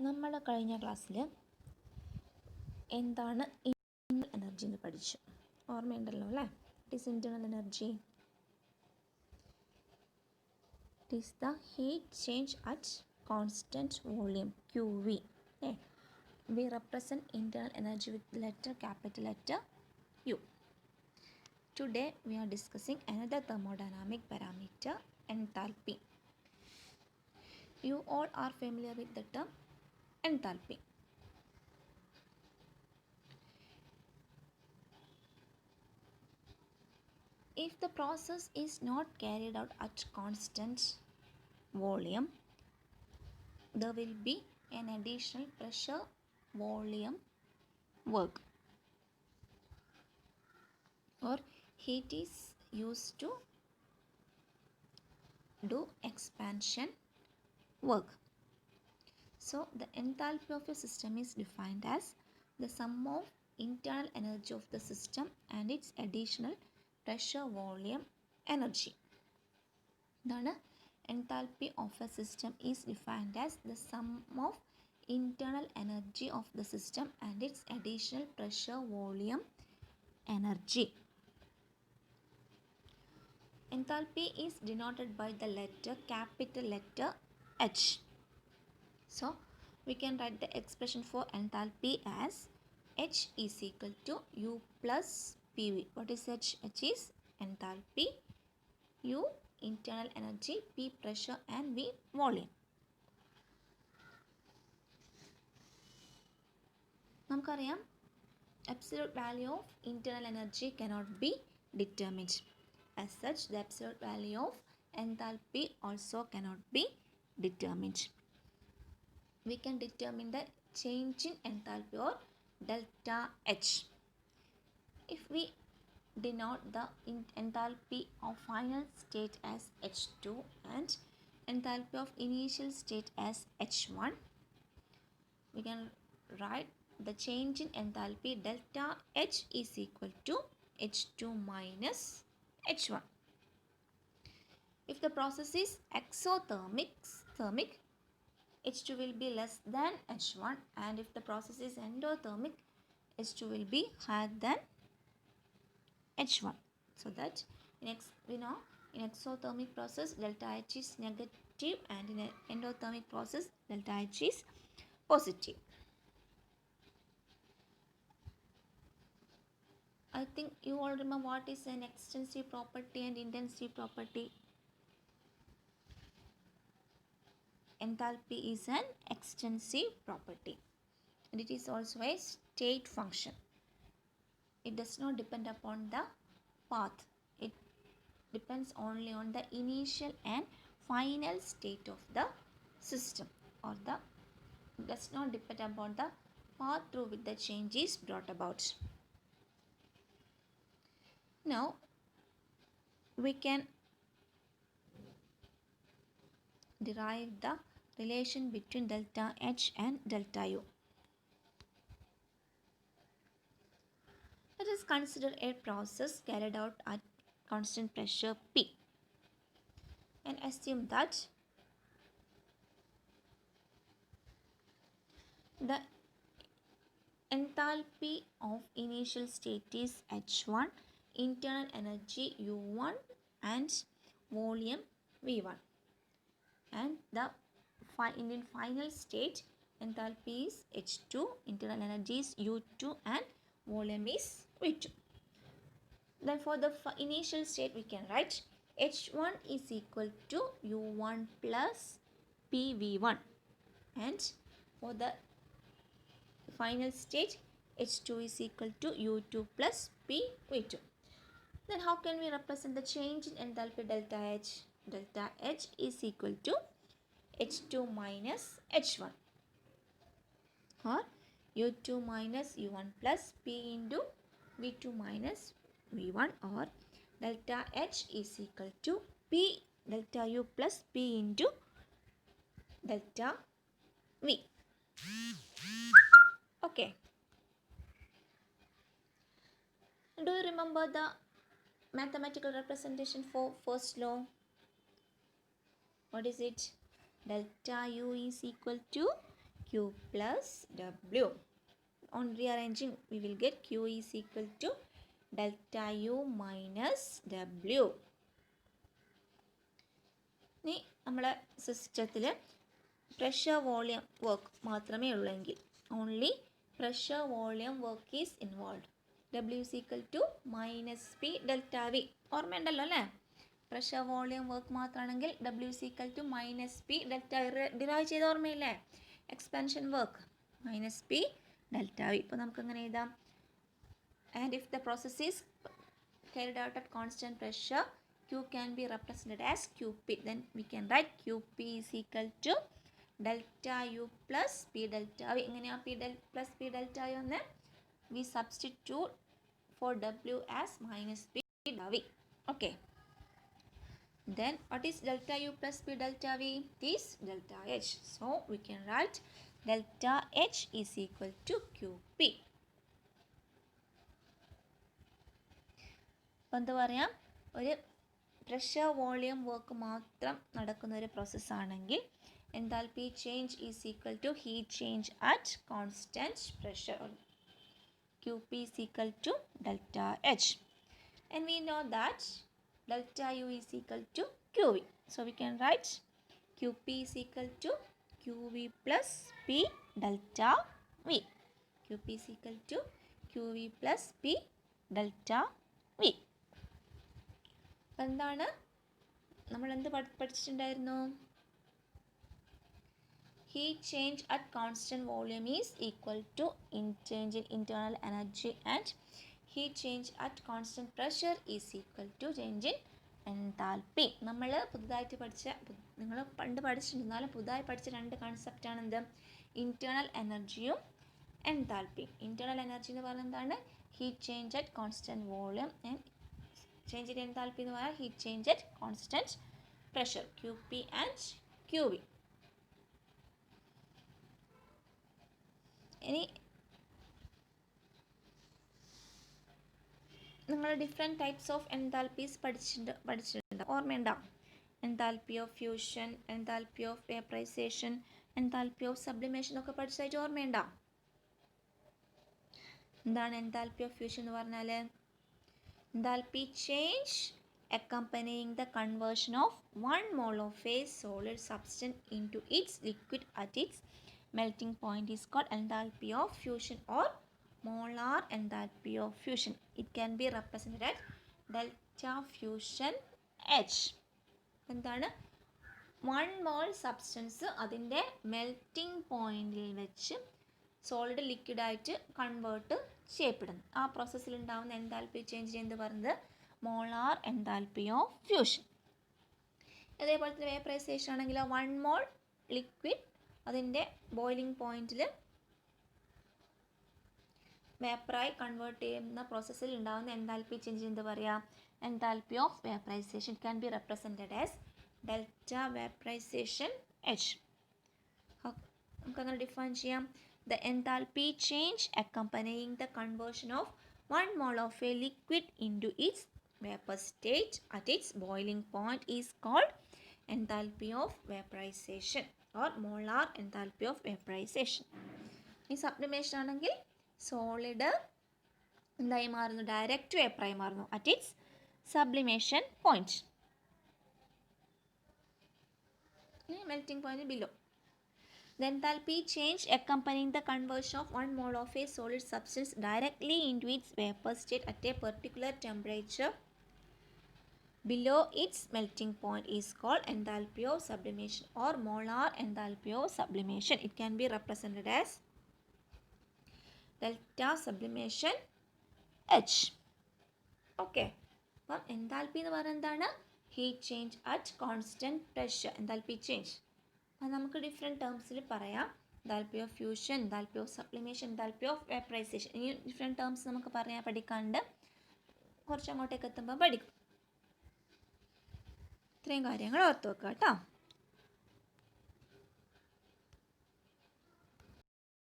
നമ്മുടെ കഴിഞ്ഞ ക്ലാസ്സിൽ എന്താണ് ഇൻറ്റേർണൽ എനർജി എന്ന് പഠിച്ചു. ഓർമ്മയുണ്ടല്ലോ അല്ലേ? It is internal energy. It is the heat change at constant volume QV. We represent internal energy with capital letter U. Today we are discussing another thermodynamic parameter, enthalpy. You all are familiar with the term enthalpy. If the process is not carried out at constant volume, there will be an additional pressure volume work, or heat is used to do expansion work. So the enthalpy of a system is defined as the sum of internal energy of the system and its additional pressure volume energy. The enthalpy of a system is defined as the sum of internal energy of the system and its additional pressure volume energy. Enthalpy is denoted by the capital letter H. So we can write the expression for enthalpy as H is equal to U plus PV. What is H? H is enthalpy, U internal energy, P pressure and V volume. നമുക്കറിയാം absolute value of internal energy cannot be determined. As such, the absolute value of enthalpy also cannot be determined. We can determine the change in enthalpy or delta H. If we denote the enthalpy of final state as H2 and enthalpy of initial state as H1, we can write the change in enthalpy delta H is equal to H2 minus H1. If the process is exothermic, H2 will be less than H1, and if the process is endothermic, H2 will be higher than H1. So that we know in exothermic process delta H is negative, and in endothermic process delta H is positive. I think you all remember what is an extensive property and intensive property. Enthalpy is an extensive property and it is also a state function. It does not depend upon the path. It depends only on the initial and final state of the system, or does not depend upon the path through which the change is brought about. Now we can derive the relation between delta H and delta U. Let us consider a process carried out at constant pressure P and assume that the enthalpy of initial state is H1, internal energy U1 and volume V1, and the in final state enthalpy is H2, internal energy is U2 and volume is V2. Then for the initial state we can write H1 is equal to U1 plus PV1, and for the final state H2 is equal to U2 plus PV2. Then how can we represent the change in enthalpy delta H? Delta H is equal to H2 minus H1, or U2 minus U1 plus P into V2 minus V1, or delta H is equal to P delta U plus P into delta V. Okay. Do you remember the mathematical representation for first law? What is it? Delta U is equal to Q plus W. On rearranging, we will get Q is equal to delta U minus W. ഇനി നമ്മളെ സിസ്റ്റത്തിൽ pressure volume work മാത്രമേ ഉള്ളെങ്കിൽ only pressure volume work is involve. W is equal to minus P delta V. ഓർമ്മയുണ്ടല്ലോ അല്ലേ? Pressure volume work മാത്രമാണെങ്കിൽ W is equal to minus P delta derive ചെയ്ത ഓർമ്മയില്ലേ? Expansion work minus P delta V. ഇപ്പോൾ നമുക്ക് അങ്ങനെ എഴുതാം. And if the process is carried out at constant pressure, Q can be represented as Qp. Then we can write Qp is equal to delta U plus P delta V. എങ്ങനെയാ plus P delta U എന്ന്? We substitute for W as minus P delta V. Okay. Then what is delta U plus P delta V? It is delta H. So we can write delta H is equal to Qp. അപ്പോൾ എന്താ പറയാം, ഒരു pressure volume work മാത്രം നടക്കുന്ന ഒരു പ്രോസസ്സാണെങ്കിൽ enthalpy change is equal to heat change at constant pressure. Qp is equal to delta H. And we know that delta U is equal to Qv. So we can write Qp is equal to Qv plus P delta V. Qp is equal to Qv plus P delta V. എന്താണ് നമ്മൾ എന്ത് പഠിച്ചിട്ടുണ്ടായിരുന്നു? Heat change at constant volume is equal to change in internal energy, and heat change at constant pressure is equal to change in enthalpy. നമ്മൾ പുതുതായിട്ട് പഠിച്ച, നിങ്ങൾ പണ്ട് പഠിച്ചിട്ടുണ്ടെന്നാലും പുതുതായി പഠിച്ച രണ്ട് കൺസെപ്റ്റാണ് എന്ത്? ഇൻറ്റേർണൽ എനർജിയും എൻതാൽപ്പി. ഇൻറ്റേർണൽ എനർജി എന്ന് പറയുന്നത് എന്താണ്? Heat change at constant volume, and change in enthalpy എന്ന് പറഞ്ഞാൽ heat change at constant pressure, Qp and Qv. ഇനി നിങ്ങൾ ഡിഫറെൻറ്റ് ടൈപ്സ് ഓഫ് എൻതാൽപ്പീസ് പഠിച്ചിട്ടുണ്ട് ഓർമ്മയുണ്ടോ? Enthalpy of fusion, enthalpy of vaporisation, enthalpy of sublimation ഒക്കെ പഠിച്ചതായിട്ട് ഓർമ്മയുണ്ടോ? എന്താണ് എൻതാൽപ്പി ഓഫ് ഫ്യൂഷൻ എന്ന് പറഞ്ഞാൽ? Enthalpy change accompanying the conversion of 1 mole of a solid substance into its liquid at its melting point is called enthalpy of fusion or molar enthalpy of fusion. It can be represented as delta fusion H. എന്താണ്? 1 mole substance അതിൻ്റെ melting പോയിന്റിൽ വെച്ച് solid ലിക്വിഡായിട്ട് convert ചെയ്യപ്പെടുന്നു. ആ പ്രോസസ്സിൽ ഉണ്ടാകുന്ന enthalpy change എന്ത് പറയുന്നത്? Molar enthalpy of fusion. അതേപോലെ തന്നെ വേപ്പറൈസേഷൻ ആണെങ്കിൽ 1 മോൾ ലിക്വിഡ് അതിൻ്റെ ബോയിലിംഗ് പോയിന്റിൽ വേപ്പറായി കൺവേർട്ട് ചെയ്യുന്ന പ്രോസസ്സിൽ ഉണ്ടാകുന്ന എൻതാൽപ്പി ചേഞ്ച് എന്ത് പറയുക? Enthalpy of vaporisation can be represented as delta vaporisation H. നമുക്കങ്ങനെ ഡിഫൈൻ ചെയ്യാം. The enthalpy change accompanying the conversion of 1 mole of a liquid into its vapor state at its boiling point is called enthalpy of vaporization or molar enthalpy of vaporization. ഈ sublimation ആണെങ്കിൽ solid എന്തായി മാറുന്നു? Direct വേപ്പറായി മാറുന്നു at its sublimation point, melting point below. The enthalpy change accompanying the conversion of 1 mole of a solid substance directly into its vapor state at a particular temperature below its melting point is called enthalpy of sublimation or molar enthalpy of sublimation. It can be represented as delta sublimation H. Okay. അപ്പം enthalpy എന്ന് പറയുന്നത് എന്താണ്? Heat change at constant pressure, enthalpy change. അത് നമുക്ക് different ടേംസിൽ പറയാം. Enthalpy of fusion, enthalpy of sublimation, enthalpy of vaporisation. ഈ different terms നമുക്ക് പഠിക്കാണ്ട് കുറച്ച് അങ്ങോട്ടേക്ക് എത്തുമ്പോൾ പഠിക്കും. ഇത്രയും കാര്യങ്ങൾ ഓർത്ത് വെക്കുക കേട്ടോ.